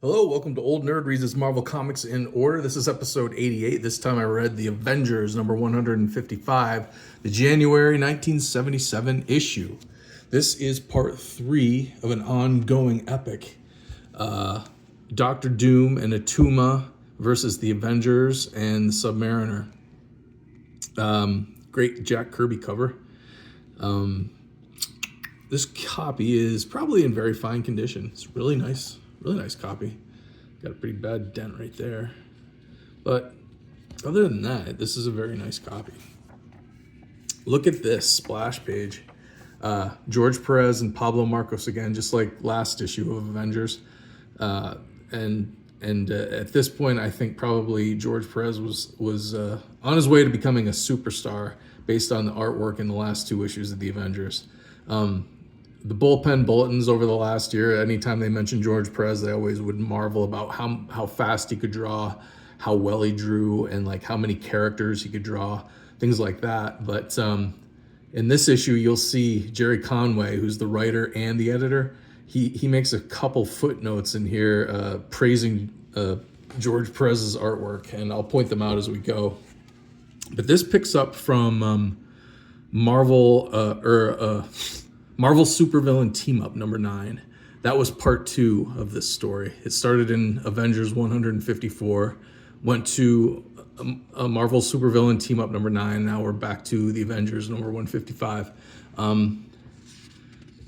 Hello, welcome to Old Nerd Reads His Marvel Comics in Order. This is episode 88. This time I read The Avengers, number 155, the January 1977 issue. This is part 3 of an ongoing epic. Doctor Doom and Attuma versus the Avengers and the Submariner. Great Jack Kirby cover. This copy is probably in very fine condition. It's really nice copy. Got a pretty bad dent right there. But other than that, this is a very nice copy. Look at this splash page. George Perez and Pablo Marcos again, just like last issue of Avengers. And at this point, I think probably George Perez was on his way to becoming a superstar based on the artwork in the last 2 issues of the Avengers. The bullpen bulletins over the last year, anytime they mentioned George Perez, they always would marvel about how fast he could draw, how well he drew, and like how many characters he could draw, things like that. But in this issue, you'll see Jerry Conway, who's the writer and the editor. He makes a couple footnotes in here praising George Perez's artwork, and I'll point them out as we go. But this picks up from Marvel Supervillain Team Up number 9. That was part 2 of this story. It started in Avengers 154, went to a Marvel Supervillain Team Up number 9. Now we're back to the Avengers number 155.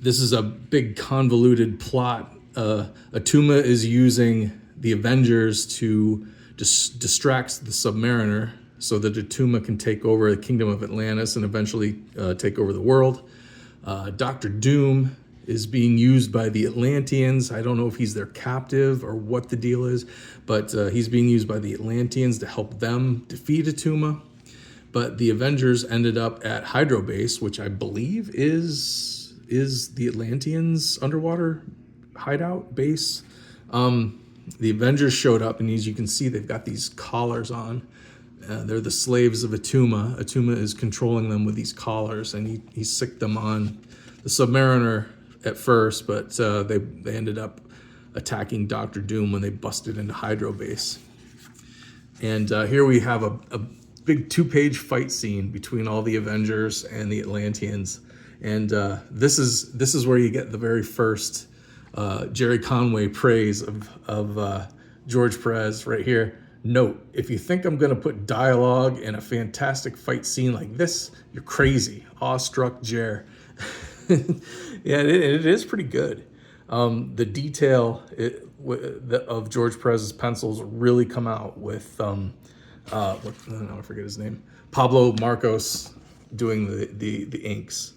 This is a big convoluted plot. Attuma is using the Avengers to distract the Submariner so that Attuma can take over the Kingdom of Atlantis and eventually take over the world. Doctor Doom is being used by the Atlanteans. I don't know if he's their captive or what the deal is, but he's being used by the Atlanteans to help them defeat Attuma. But the Avengers ended up at Hydro Base, which I believe is the Atlanteans' underwater hideout base. The Avengers showed up, and as you can see, they've got these collars on. They're the slaves of Attuma. Attuma is controlling them with these collars, and he sicked them on the Submariner at first, but they ended up attacking Doctor Doom when they busted into Hydro Base. And here we have a big 2-page fight scene between all the Avengers and the Atlanteans. And this is where you get the very first Jerry Conway praise of George Perez right here. Note, if you think I'm going to put dialogue in a fantastic fight scene like this, you're crazy. Awestruck Jer. Yeah, it is pretty good. The detail of George Perez's pencils really come out with, I forget his name, Pablo Marcos doing the inks.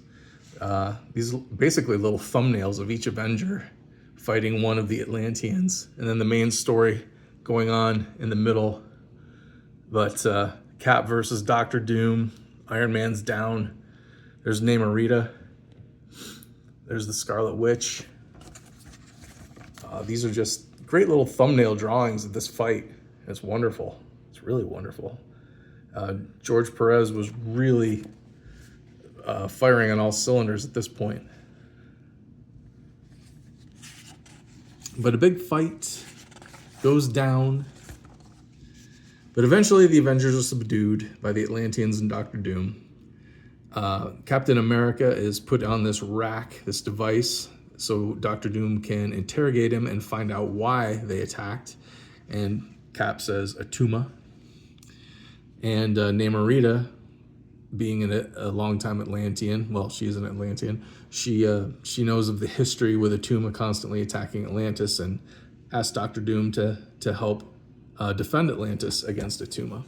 These basically little thumbnails of each Avenger fighting one of the Atlanteans, and then the main story going on in the middle. But Cap versus Doctor Doom, Iron Man's down. There's Namorita. There's the Scarlet Witch. These are just great little thumbnail drawings of this fight. It's wonderful. It's really wonderful. George Perez was really firing on all cylinders at this point. But a big fight goes down, but eventually the Avengers are subdued by the Atlanteans and Doctor Doom. Captain America is put on this rack, this device, so Doctor Doom can interrogate him and find out why they attacked. And Cap says Attuma. And Namorita, being a longtime Atlantean, well, she is an Atlantean, she knows of the history with Attuma constantly attacking Atlantis and asked Doctor Doom to help defend Atlantis against Attuma.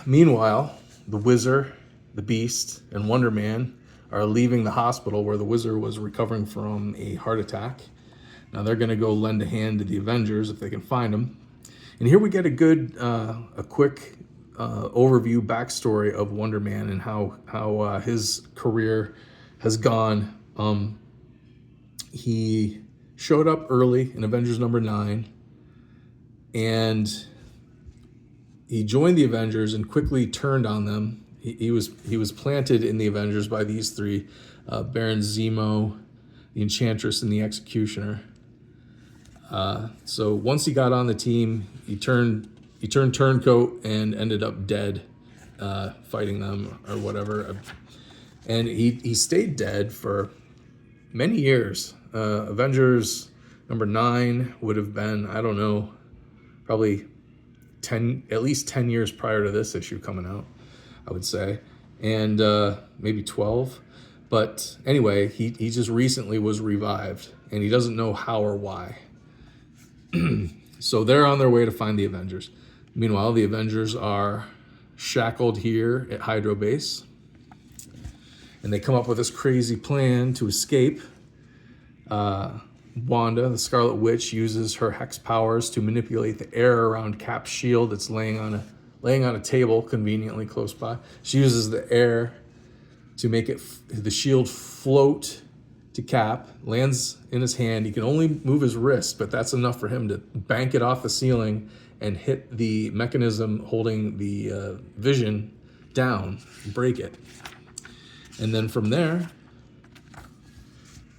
Meanwhile, the Wizzer, the Beast, and Wonder Man are leaving the hospital where the Wizzer was recovering from a heart attack. Now they're going to go lend a hand to the Avengers if they can find him. And here we get a quick overview backstory of Wonder Man and how his career has gone. He showed up early in Avengers number 9, and he joined the Avengers and quickly turned on them. He was planted in the Avengers by these 3, Baron Zemo, the Enchantress, and the Executioner. So once he got on the team, he turned turncoat and ended up dead, fighting them or whatever. And he stayed dead for many years. Avengers number 9 would have been, I don't know, probably at least 10 years prior to this issue coming out, I would say, and maybe 12. But anyway, he just recently was revived, and he doesn't know how or why. So they're on their way to find the Avengers. Meanwhile, the Avengers are shackled here at Hydro Base, and they come up with this crazy plan to escape. Wanda, the Scarlet Witch, uses her hex powers to manipulate the air around Cap's shield that's laying on a table conveniently close by. She uses the air to make the shield float to Cap, lands in his hand. He can only move his wrist, but that's enough for him to bank it off the ceiling and hit the mechanism holding the Vision down, break it. And then from there,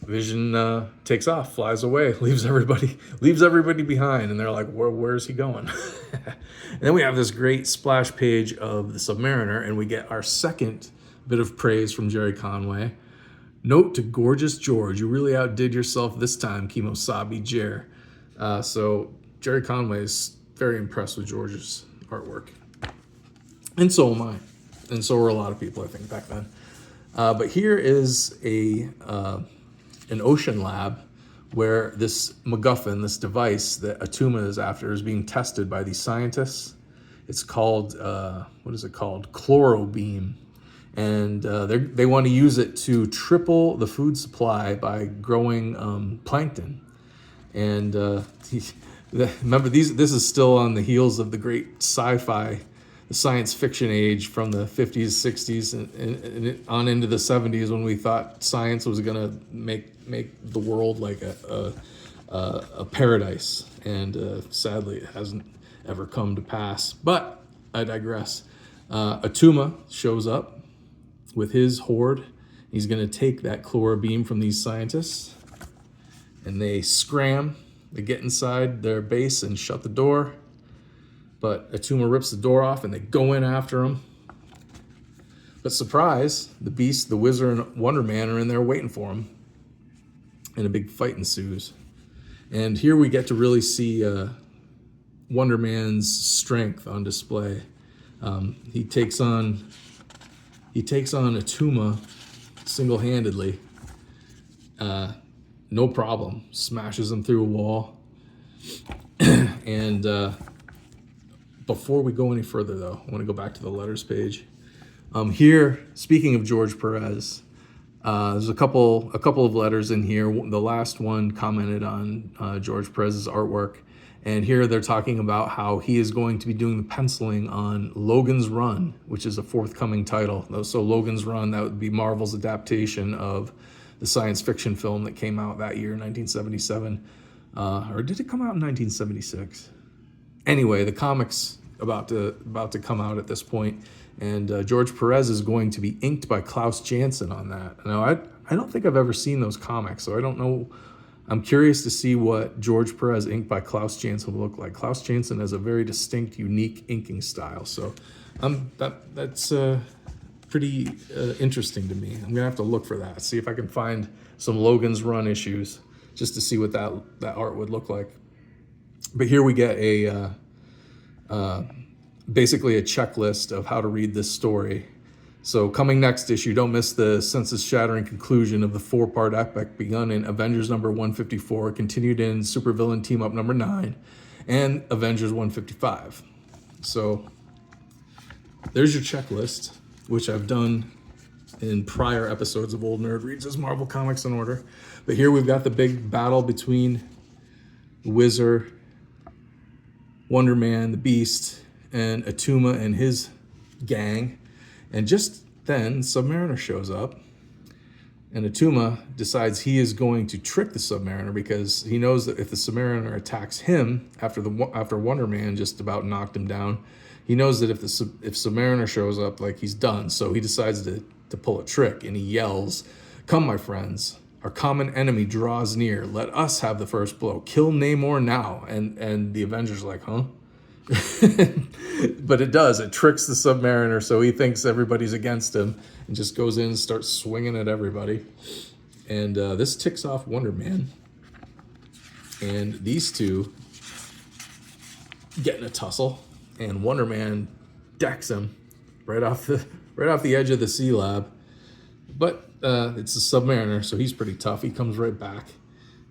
Vision takes off, flies away, leaves everybody behind, and they're like, where's he going? And then we have this great splash page of the Submariner, and we get our second bit of praise from Jerry Conway. Note to gorgeous George, you really outdid yourself this time, Kimosabi Jer. So Jerry Conway is very impressed with George's artwork. And so am I. And so were a lot of people, I think, back then. But here is an ocean lab where this MacGuffin, this device that Attuma is after, is being tested by these scientists. It's called, what is it called? Chlorobeam. And they want to use it to triple the food supply by growing plankton. And remember, this is still on the heels of the great sci-fi, the science fiction age from the 50s, 60s, and on into the 70s, when we thought science was going to make the world like a paradise. And sadly, it hasn't ever come to pass. But I digress. Attuma shows up with his horde. He's going to take that chlorobeam from these scientists, and they scram. They get inside their base and shut the door, but Attuma rips the door off and they go in after him. But surprise, the Beast, the Wizzer, and Wonder Man are in there waiting for him, and a big fight ensues. And here we get to really see Wonder Man's strength on display. He takes on Attuma single-handedly. No problem. Smashes him through a wall. And before we go any further, though, I want to go back to the letters page. Here, speaking of George Perez, there's a couple of letters in here. The last one commented on George Perez's artwork. And here they're talking about how he is going to be doing the penciling on Logan's Run, which is a forthcoming title. So Logan's Run, that would be Marvel's adaptation of the science fiction film that came out that year, 1977. Or did it come out in 1976? Anyway, the comic's about to come out at this point, and George Perez is going to be inked by Klaus Janson on that. Now, I don't think I've ever seen those comics, so I don't know. I'm curious to see what George Perez inked by Klaus Janson will look like. Klaus Janson has a very distinct, unique inking style, so that's pretty interesting to me. I'm gonna have to look for that, see if I can find some Logan's Run issues just to see what that art would look like. But here we get basically a checklist of how to read this story. So coming next issue, don't miss the senses-shattering conclusion of the 4-part epic begun in Avengers number 154, continued in Supervillain Team-Up number 9, and Avengers 155. So there's your checklist, which I've done in prior episodes of Old Nerd Reads His Marvel Comics in Order. But here we've got the big battle between Wizzer, Wonder Man, the Beast, and Attuma and his gang. And just then, Submariner shows up, and Attuma decides he is going to trick the Submariner because he knows that if the Submariner attacks him after Wonder Man just about knocked him down, he knows that if Submariner shows up, like, he's done. So he decides to pull a trick, and he yells, "Come, my friends, Our common enemy draws near. Let us have the first blow. Kill Namor now. And the Avengers are like, huh? But it does. It tricks the Submariner, so he thinks everybody's against him and just goes in and starts swinging at everybody. And this ticks off Wonder Man. And these two get in a tussle, and Wonder Man decks him right off the edge of the sea lab. But it's a Submariner, so he's pretty tough. He comes right back,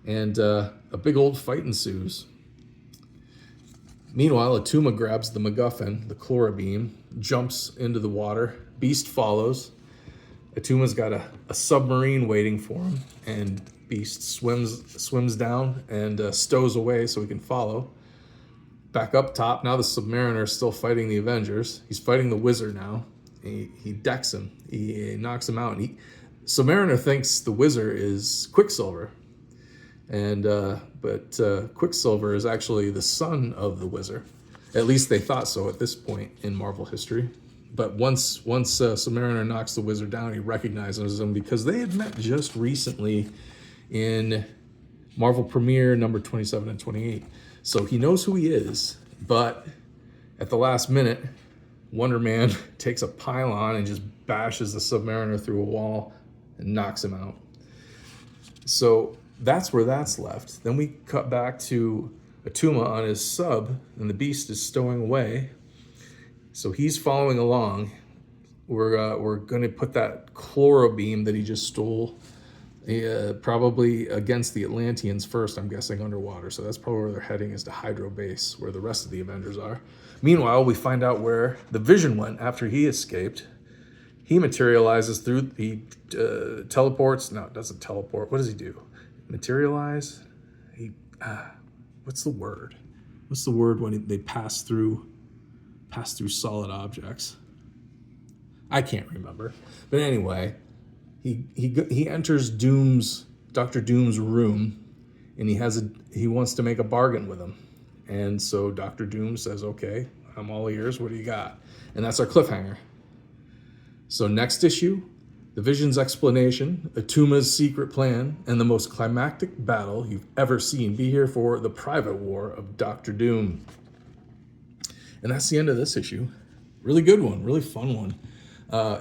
and a big old fight ensues. Meanwhile, Attuma grabs the MacGuffin, the chlorobeam, jumps into the water. Beast follows. Attuma's got a submarine waiting for him, and Beast swims down and stows away so he can follow. Back up top, now the Submariner is still fighting the Avengers. He's fighting the Wizzer now. He decks him. He knocks him out. And Submariner thinks the Wizzer is Quicksilver. But Quicksilver is actually the son of the Wizzer. At least they thought so at this point in Marvel history. But once Submariner knocks the Wizzer down, he recognizes him because they had met just recently in Marvel Premiere number 27 and 28. So he knows who he is, but at the last minute, Wonder Man takes a pylon and just bashes the Submariner through a wall and knocks him out. So that's where that's left. Then we cut back to Attuma on his sub, and the Beast is stowing away. So he's following along. We're going to put that chlorobeam that he just stole probably against the Atlanteans first, I'm guessing, underwater. So that's probably where they're heading, is to Hydro Base, where the rest of the Avengers are. Meanwhile, we find out where the Vision went after he escaped. He materializes through, he teleports. No, it doesn't teleport. What does he do? Materialize? What's the word? What's the word when they pass through solid objects? I can't remember. But anyway, he enters Dr. Doom's room, and he wants to make a bargain with him. And so Dr. Doom says, okay, I'm all ears. What do you got? And that's our cliffhanger. So next issue, the Vision's explanation, Attuma's secret plan, and the most climactic battle you've ever seen. Be here for the private war of Dr. Doom. And that's the end of this issue. Really good one, really fun one.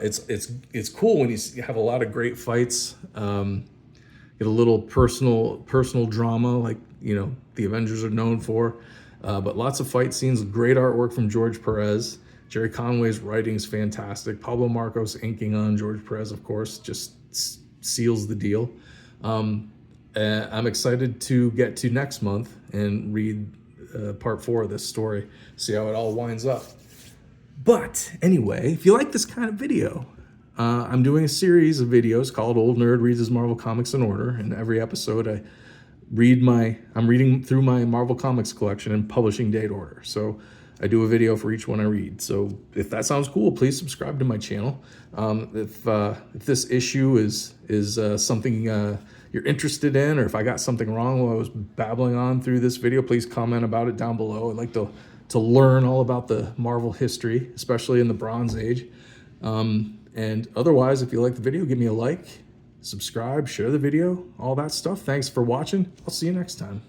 It's cool when you have a lot of great fights. Get a little personal drama, like the Avengers are known for. But lots of fight scenes, great artwork from George Perez. Jerry Conway's writing is fantastic. Pablo Marcos inking on George Perez, of course, just seals the deal. I'm excited to get to next month and read part 4 of this story, see how it all winds up. But anyway, if you like this kind of video, I'm doing a series of videos called Old Nerd Reads His Marvel Comics in Order. And every episode I'm reading through my Marvel Comics collection in publishing date order. So I do a video for each one I read. So if that sounds cool, please subscribe to my channel. If this issue is something you're interested in, or if I got something wrong while I was babbling on through this video, please comment about it down below. I'd like to learn all about the Marvel history, especially in the Bronze Age. And otherwise, if you like the video, give me a like, subscribe, share the video, all that stuff. Thanks for watching. I'll see you next time.